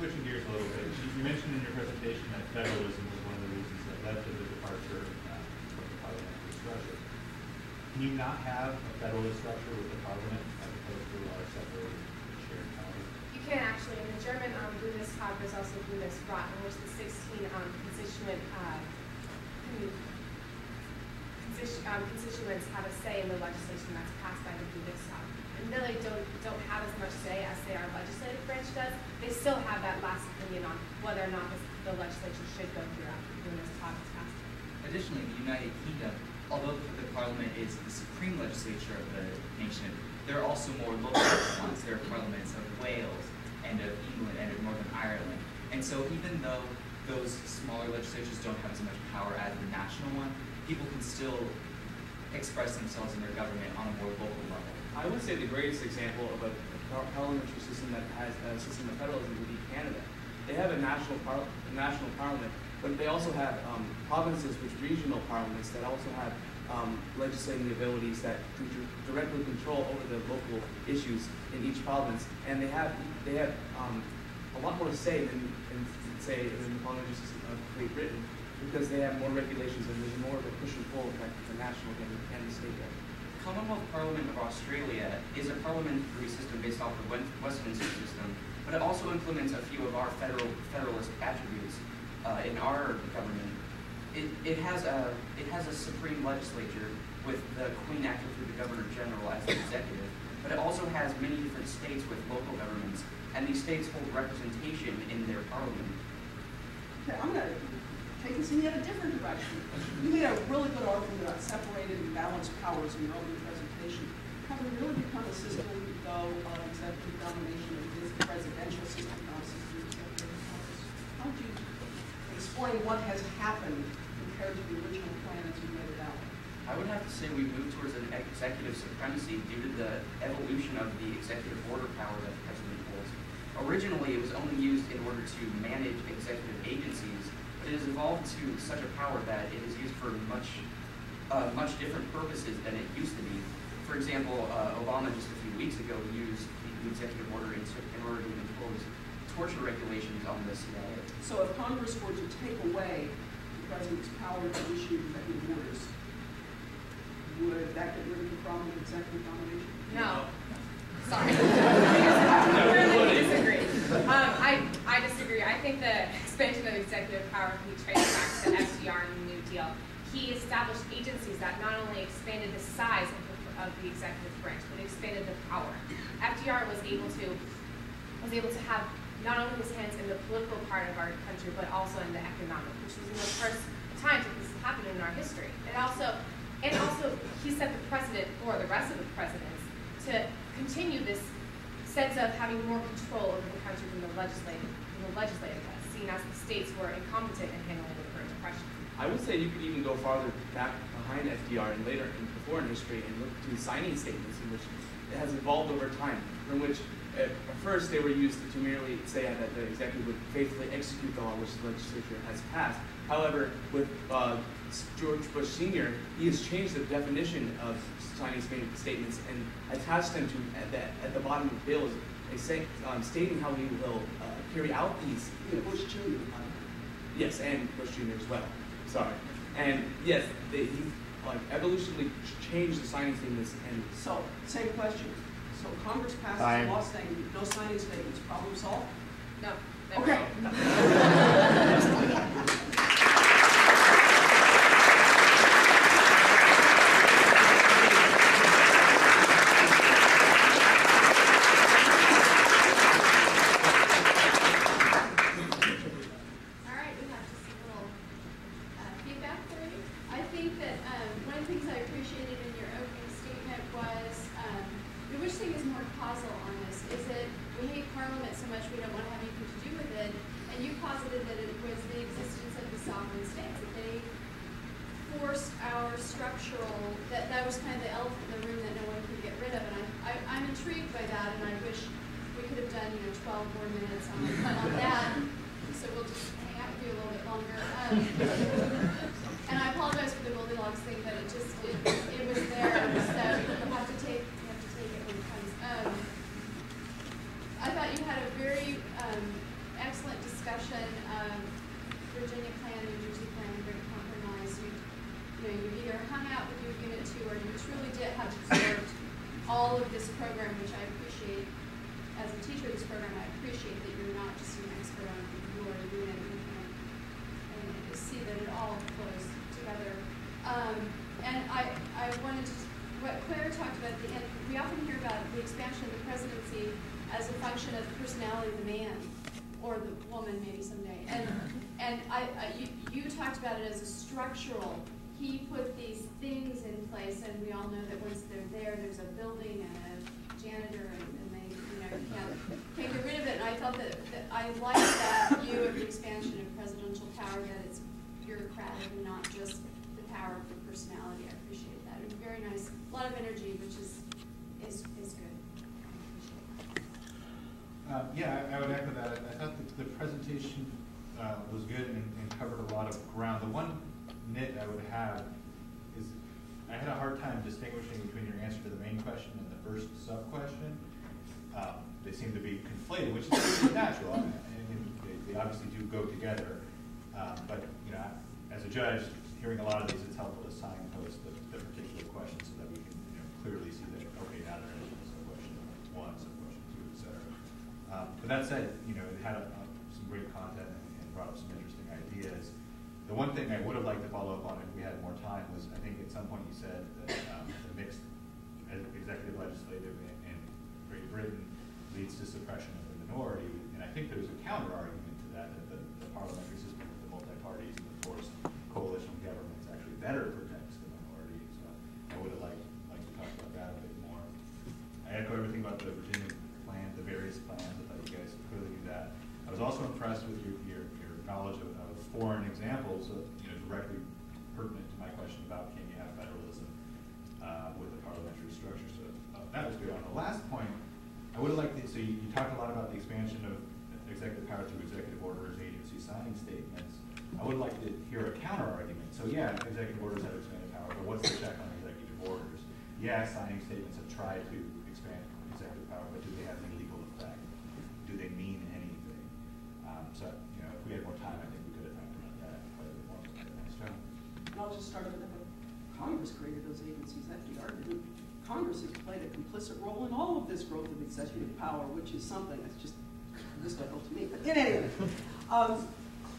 switching gears a little bit, you mentioned in your presentation that federalism was one of the reasons that led to the departure from the parliamentary structure. Can you not have a federalist structure with the parliament as opposed to a separate shared power? You can actually. In the German Bundestag, there's also Bundesrat, in which the 16 constituents have a say in the legislation that's passed by the Bundestag. And though they don't have as much say as, say, our legislative branch does, they still have that last opinion on whether or not the legislation should go through after the Bundestag is passed. Additionally, the United Kingdom, although the Parliament is the supreme legislature of the nation, there are also more local ones. There are parliaments of Wales and of England and of Northern Ireland. And so even though those smaller legislatures don't have as much power as the national one, people can still express themselves in their government on a more local level. I would say the greatest example of a parliamentary system that has a system of federalism would be Canada. They have a national parliament, but they also have provinces with regional parliaments that also have legislating abilities that directly control over the local issues in each province, and they have a lot more say than say in the parliamentary system of Great Britain, because they have more regulations and there's more of a push and pull effect at the national and the state level. The Commonwealth Parliament of Australia is a parliamentary system based off the Westminster system, but it also implements a few of our federalist attributes in our government. It has a supreme legislature with the Queen acting through the Governor General as the executive, but it also has many different states with local governments, and these states hold representation in their parliament. Okay, I'm going to take this in yet a different direction. You made a really good argument about separated and balanced powers in your opening presentation. Have we really become a system, though, of executive domination of this presidential system, not a system of executive powers? How would you explain what has happened compared to the original plan as you laid it out? I would have to say we moved towards an executive supremacy due to the evolution of the executive order power that the president holds. Originally, it was only used in order to manage executive agencies, but it has evolved to such a power that it is used for much different purposes than it used to be. For example, Obama just a few weeks ago used the executive order in order to impose torture regulations on the CIA. So if Congress were to take away the president's power to issue executive orders, would that get rid of the problem of executive domination? No. Sorry. I disagree. I disagree. I think the expansion of executive power can be traced back to FDR and the New Deal. He established agencies that not only expanded the size of the executive branch, but expanded the power. FDR was able to have not only his hands in the political part of our country, but also in the economic, which was in the first times that this happened in our history. And also, he set the precedent for the rest of the presidents to continue this sense of having more control over the country than the legislative has, seen as the states were incompetent in handling the Great Depression. I would say you could even go farther back behind FDR and later and before in history and look to signing statements in which it has evolved over time, in which at first they were used to merely say that the executive would faithfully execute the law which the legislature has passed. However, with George Bush Sr., he has changed the definition of signing statements and attached them to, at the bottom of the bill, stating how he will carry out these. Bush Jr. Yes, and Bush Jr. as well. Sorry. And yes, he evolutionally changed the signing statements. And so, same question. So Congress passes a law saying no signing statements. Problem solved? No. Never. Okay. That was kind of the elephant in the room that no one could get rid of, and I'm intrigued by that, and I wish we could have done 12 more minutes on that. So we'll just hang out with you a little bit longer. And I apologize for the Goldilocks thing, but it was there, so you'll have to take it when it comes. I thought you had a very excellent program, which I appreciate. As a teacher of this program, I appreciate that you're not just an expert on your unit and you see that it all flows together. And I wanted to, what Claire talked about at the end, we often hear about the expansion of the presidency as a function of the personality of the man, or the woman maybe someday. And you talked about it as a structural. He put these things in place, and we all know that once they're there, there's a building and a janitor, and they, you can't get rid of it. And I felt that I like that view of the expansion of presidential power, that it's bureaucratic and not just the power of the personality. I appreciate that. It was very nice. A lot of energy, which is good. Yeah, I would echo that. I thought that the presentation was good and covered a lot of ground. The one nit I would have is I had a hard time distinguishing between your answer to the main question and the first sub-question. They seem to be conflated, which is natural, and they obviously do go together. But as a judge, hearing a lot of these, it's helpful to signpost the particular questions so that we can clearly see that, okay, now they're in sub-question 1, sub-question 2, et cetera. But that said, it had some great content and brought up some interesting ideas. The one thing I would have liked to follow up on if we had more time was, I think at some point you said that the mixed executive legislative in Great Britain leads to suppression of the minority. And I think there's a counter argument to that the parliamentary system with the multi-parties and the forced coalition government is actually better protects the minority. So I would have liked to talk about that a bit more. I echo everything about the Virginia plan, the various plans. I thought you guys clearly knew that. I was also impressed with your knowledge of foreign examples, directly pertinent to my question about can you have federalism with a parliamentary structure. So that was good. On the last point, I would have liked to, so you talked a lot about the expansion of executive power through executive orders, agency signing statements. I would like to hear a counter argument. So yeah, executive orders have expanded power, but what's the check on executive orders? Yeah, signing statements have tried to expand executive power, but do they have any legal effect? Do they mean anything? So, if we had more time, I think we could have talked about that quite a bit more. Thanks, John. And I'll just start with Congress created those agencies. FDR didn't. Congress has played a complicit role in all of this growth of executive power, which is something that's just mystical to me. But in any event,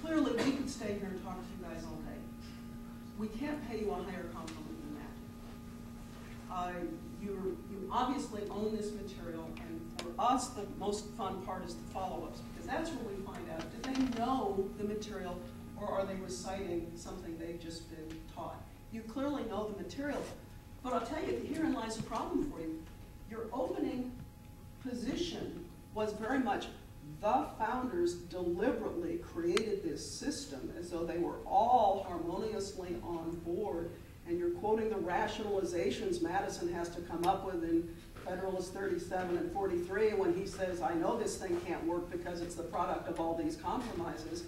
clearly we could stay here and talk to you guys all day. We can't pay you a higher compliment than that. You obviously own this material, and for us, the most fun part is the follow-ups, because that's where we find out, do they know the material, or are they reciting something they've just been taught? You clearly know the material, but I'll tell you, herein lies a problem for you. Your opening position was very much the founders deliberately created this system as though they were all harmoniously on board, and you're quoting the rationalizations Madison has to come up with in Federalist 37 and 43 when he says, I know this thing can't work because it's the product of all these compromises.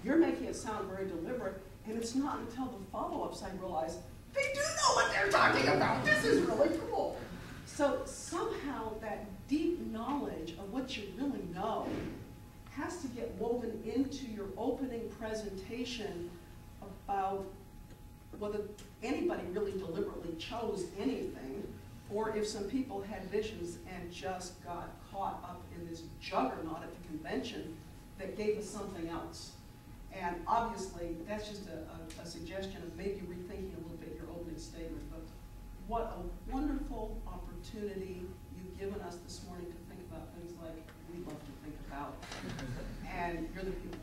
You're making it sound very deliberate, and it's not until the follow-ups I realize they do know what they're talking about. This is really cool. So somehow that deep knowledge of what you really know has to get woven into your opening presentation about whether anybody really deliberately chose anything, or if some people had visions and just got caught up in this juggernaut at the convention that gave us something else. And obviously, that's just a suggestion of maybe rethinking a little bit your opening statement. But what a wonderful opportunity you've given us this morning to think about things like we love to think about. And you're the people